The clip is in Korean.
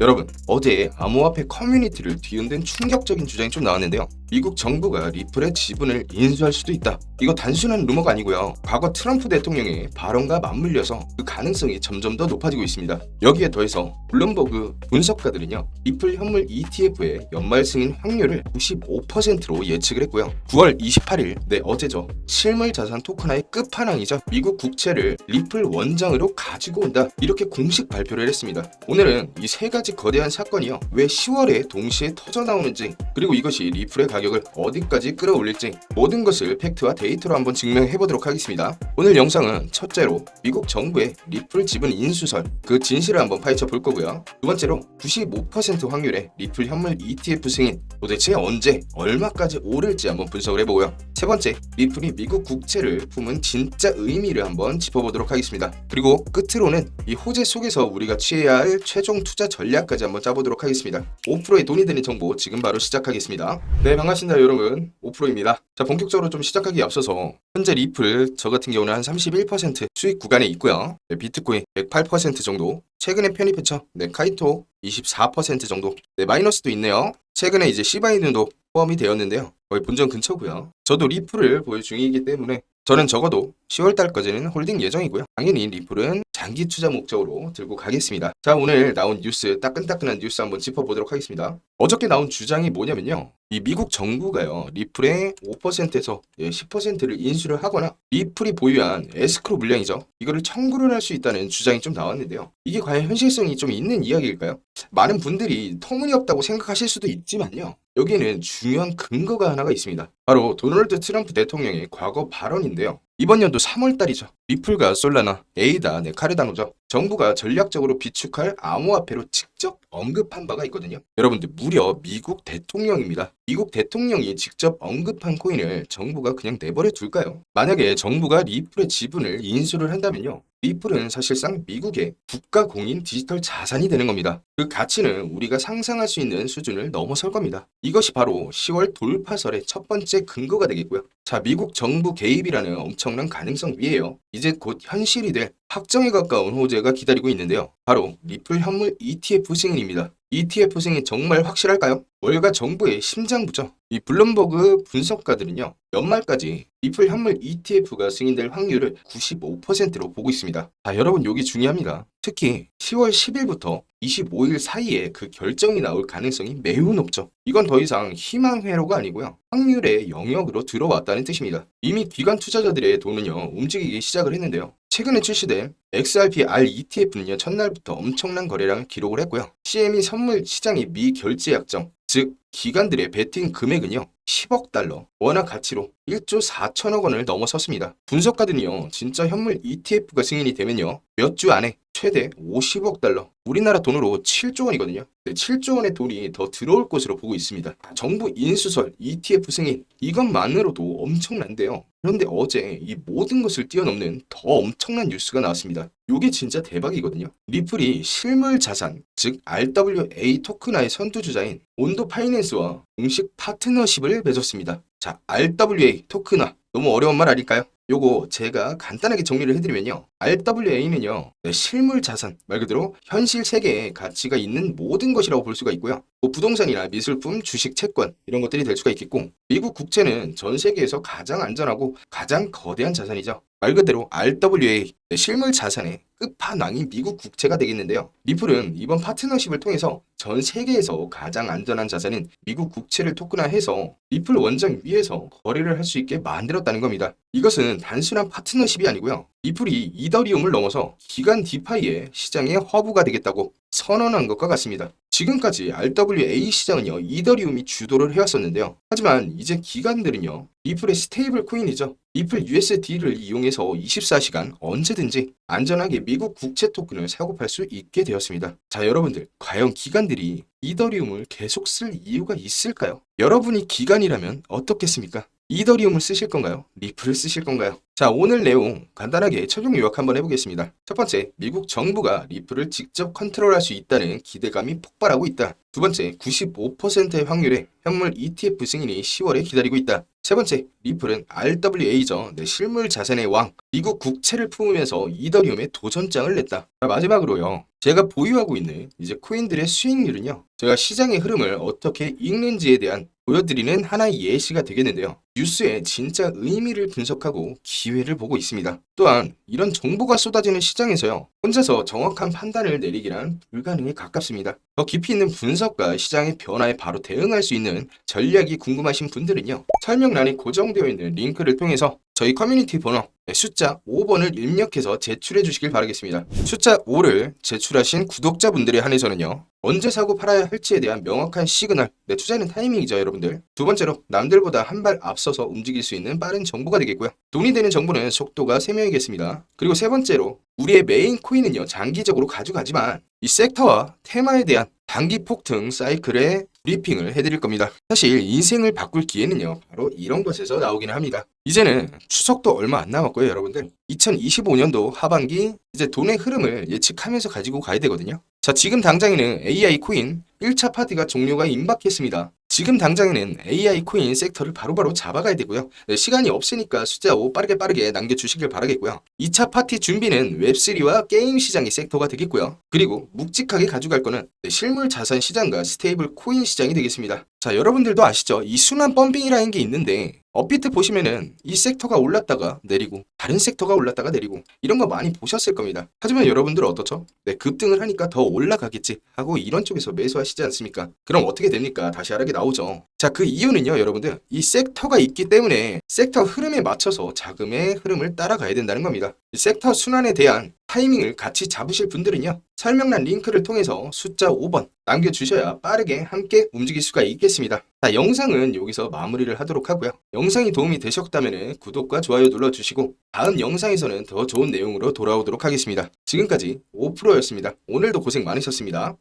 여러분, 어제 암호화폐 커뮤니티를 뒤흔든 충격적인 주장이 좀 나왔는데요. 미국 정부가 리플의 지분을 인수할 수도 있다. 이거 단순한 루머가 아니고요. 과거 트럼프 대통령의 발언과 맞물려서 그 가능성이 점점 더 높아지고 있습니다. 여기에 더해서 블룸버그 분석가들은요. 리플 현물 ETF의 연말 승인 확률을 95%로 예측을 했고요. 9월 28일, 어제죠. 실물 자산 토큰화의 끝판왕이죠. 미국 국채를 리플 원장으로 가지고 온다. 이렇게 공식 발표를 했습니다. 오늘은 이 세 가지 거대한 사건이요. 왜 10월에 동시에 터져 나오는지, 그리고 이것이 리플의 가격을 어디까지 끌어올릴지 모든 것을 팩트와 데이터로 한번 증명해 보도록 하겠습니다. 오늘 영상은 첫째로 미국 정부의 리플 지분 인수설 그 진실을 한번 파헤쳐 볼 거고요. 두 번째로 95% 확률의 리플 현물 ETF 승인 도대체 언제 얼마까지 오를지 한번 분석을 해보고요. 세 번째, 리플이 미국 국채를 품은 진짜 의미를 한번 짚어보도록 하겠습니다. 그리고 끝으로는 이 호재 속에서 우리가 취해야 할 최종 투자 전략까지 한번 짜보도록 하겠습니다. 5%의 돈이 되는 정보 지금 바로 시작하겠습니다. 네, 반갑습니다 여러분. 5%입니다. 자, 본격적으로 좀 시작하기에 앞서서 현재 리플 저 같은 경우는 한 31% 수익 구간에 있고요. 비트코인 108% 정도, 최근에 편입했죠. 카이토 24% 정도, 마이너스도 있네요. 최근에 이제 시바이누도 포함이 되었는데요. 거의 본전 근처고요. 저도 리플을 보유 중이기 때문에 저는 적어도 10월달까지는 홀딩 예정이고요. 당연히 리플은 장기 투자 목적으로 들고 가겠습니다. 자, 오늘 나온 뉴스, 따끈따끈한 뉴스 한번 짚어보도록 하겠습니다. 어저께 나온 주장이 뭐냐면요. 이 미국 정부가요, 리플의 5%에서 10%를 인수를 하거나 리플이 보유한 에스크로 물량이죠. 이거를 청구를 할 수 있다는 주장이 좀 나왔는데요. 이게 과연 현실성이 좀 있는 이야기일까요? 많은 분들이 터무니없다고 생각하실 수도 있지만요. 여기에는 중요한 근거가 하나가 있습니다. 바로 도널드 트럼프 대통령의 과거 발언인데요. 이번 연도 3월달이죠. 리플과 솔라나, 에이다, 카르다노죠. 정부가 전략적으로 비축할 암호화폐로 직접 언급한 바가 있거든요. 여러분들, 무려 미국 대통령입니다. 미국 대통령이 직접 언급한 코인을 정부가 그냥 내버려 둘까요? 만약에 정부가 리플의 지분을 인수를 한다면요. 리플은 사실상 미국의 국가 공인 디지털 자산이 되는 겁니다. 그 가치는 우리가 상상할 수 있는 수준을 넘어설 겁니다. 이것이 바로 10월 돌파설의 첫 번째 근거가 되겠고요. 자, 미국 정부 개입이라는 엄청난 가능성 위에요. 이제 곧 현실이 될 확정에 가까운 호재가 기다리고 있는데요. 바로 리플 현물 ETF 승인입니다. ETF 승인 정말 확실할까요? 월가 정부의 심장부죠. 이 블룸버그 분석가들은요. 연말까지 리플 현물 ETF가 승인될 확률을 95%로 보고 있습니다. 자, 여러분, 여기 중요합니다. 특히 10월 10일부터 25일 사이에 그 결정이 나올 가능성이 매우 높죠. 이건 더 이상 희망 회로가 아니고요. 확률의 영역으로 들어왔다는 뜻입니다. 이미 기관 투자자들의 돈은요, 움직이기 시작을 했는데요. 최근에 출시된 XRP-R ETF는요, 첫날부터 엄청난 거래량을 기록을 했고요. CME 선물 시장의 미결제 약정, 즉 기관들의 베팅 금액은요, 10억 달러, 원화 가치로 1조 4천억 원을 넘어섰습니다. 분석가들은요, 진짜 현물 ETF가 승인이 되면요, 몇 주 안에 최대 50억 달러, 우리나라 돈으로 7조 원이거든요. 7조 원의 돈이 더 들어올 것으로 보고 있습니다. 정부 인수설, ETF 승인, 이것만으로도 엄청난데요. 그런데 어제 이 모든 것을 뛰어넘는 더 엄청난 뉴스가 나왔습니다. 이게 진짜 대박이거든요. 리플이 실물 자산, 즉 RWA 토큰화의 선두주자인 온도 파이낸스와 공식 파트너십을 맺었습니다. 자, RWA 토큰화, 너무 어려운 말 아닐까요? 요거 제가 간단하게 정리를 해드리면요. RWA는요, 실물 자산, 말 그대로 현실 세계에 가치가 있는 모든 것이라고 볼 수가 있고요. 뭐 부동산이나 미술품, 주식, 채권 이런 것들이 될 수가 있겠고, 미국 국채는 전 세계에서 가장 안전하고 가장 거대한 자산이죠. 말 그대로 RWA, 실물 자산의 끝판왕이 미국 국채가 되겠는데요. 리플은 이번 파트너십을 통해서 전 세계에서 가장 안전한 자산인 미국 국채를 토큰화해서 리플 원장 위에서 거래를 할 수 있게 만들었다는 겁니다. 이것은 단순한 파트너십이 아니고요. 리플이 이더리움을 넘어서 기간 디파이의 시장의 허브가 되겠다고 선언한 것과 같습니다. 지금까지 RWA 시장은요, 이더리움이 주도를 해왔었는데요. 하지만 이제 기관들은요, 리플의 스테이블 코인이죠. 리플 USD를 이용해서 24시간 언제든지 안전하게 미국 국채 토큰을 사고 팔 수 있게 되었습니다. 자, 여러분들, 과연 기관들이 이더리움을 계속 쓸 이유가 있을까요? 여러분이 기관이라면 어떻겠습니까? 이더리움을 쓰실 건가요? 리플을 쓰실 건가요? 자, 오늘 내용 간단하게 적용 요약 한번 해보겠습니다. 첫 번째, 미국 정부가 리플을 직접 컨트롤할 수 있다는 기대감이 폭발하고 있다. 두 번째, 95%의 확률의 현물 ETF 승인이 10월에 기다리고 있다. 세 번째, 리플은 RWA죠. 실물 자산의 왕, 미국 국채를 품으면서 이더리움에 도전장을 냈다. 자, 마지막으로요. 제가 보유하고 있는 이제 코인들의 수익률은요. 제가 시장의 흐름을 어떻게 읽는지에 대한 보여드리는 하나의 예시가 되겠는데요. 뉴스의 진짜 의미를 분석하고 기회를 보고 있습니다. 또한 이런 정보가 쏟아지는 시장에서요. 혼자서 정확한 판단을 내리기란 불가능에 가깝습니다. 더 깊이 있는 분석과 시장의 변화에 바로 대응할 수 있는 전략이 궁금하신 분들은요. 설명란에 고정되어 있는 링크를 통해서 저희 커뮤니티 번호 숫자 5번을 입력해서 제출해 주시길 바라겠습니다. 숫자 5를 제출하신 구독자분들에 한해서는요. 언제 사고 팔아야 할지에 대한 명확한 시그널, 투자는 타이밍이죠, 여러분들. 두 번째로, 남들보다 한 발 앞서서 움직일 수 있는 빠른 정보가 되겠고요. 돈이 되는 정보는 속도가 세명이겠습니다. 그리고 세 번째로, 우리의 메인 코인은요, 장기적으로 가져가지만 이 섹터와 테마에 대한 단기 폭등 사이클에 브리핑을 해드릴 겁니다. 사실 인생을 바꿀 기회는요, 바로 이런 것에서 나오기는 합니다. 이제는 추석도 얼마 안 남았고요, 여러분들. 2025년도 하반기 이제 돈의 흐름을 예측하면서 가지고 가야 되거든요. 자, 지금 당장에는 AI 코인 1차 파티가 종료가 임박했습니다. 지금 당장에는 AI 코인 섹터를 바로바로 잡아가야 되고요. 시간이 없으니까 숫자 5 빠르게 남겨주시길 바라겠고요. 2차 파티 준비는 웹3와 게임 시장의 섹터가 되겠고요. 그리고 묵직하게 가져갈 거는 실물 자산 시장과 스테이블 코인 시장이 되겠습니다. 자, 여러분들도 아시죠? 이 순환 펌핑이라는 게 있는데 업비트 보시면은 이 섹터가 올랐다가 내리고 다른 섹터가 올랐다가 내리고 이런 거 많이 보셨을 겁니다. 하지만 여러분들은 어떻죠? 급등을 하니까 더 올라가겠지 하고 이런 쪽에서 매수하시지 않습니까? 그럼 어떻게 됩니까? 다시 하락이 나오죠. 자, 그 이유는요, 여러분들. 이 섹터가 있기 때문에 섹터 흐름에 맞춰서 자금의 흐름을 따라가야 된다는 겁니다. 이 섹터 순환에 대한 타이밍을 같이 잡으실 분들은요. 설명란 링크를 통해서 숫자 5번 남겨주셔야 빠르게 함께 움직일 수가 있겠습니다. 자, 영상은 여기서 마무리를 하도록 하고요. 영상이 도움이 되셨다면 구독과 좋아요 눌러주시고 다음 영상에서는 더 좋은 내용으로 돌아오도록 하겠습니다. 지금까지 5%였습니다. 오늘도 고생 많으셨습니다.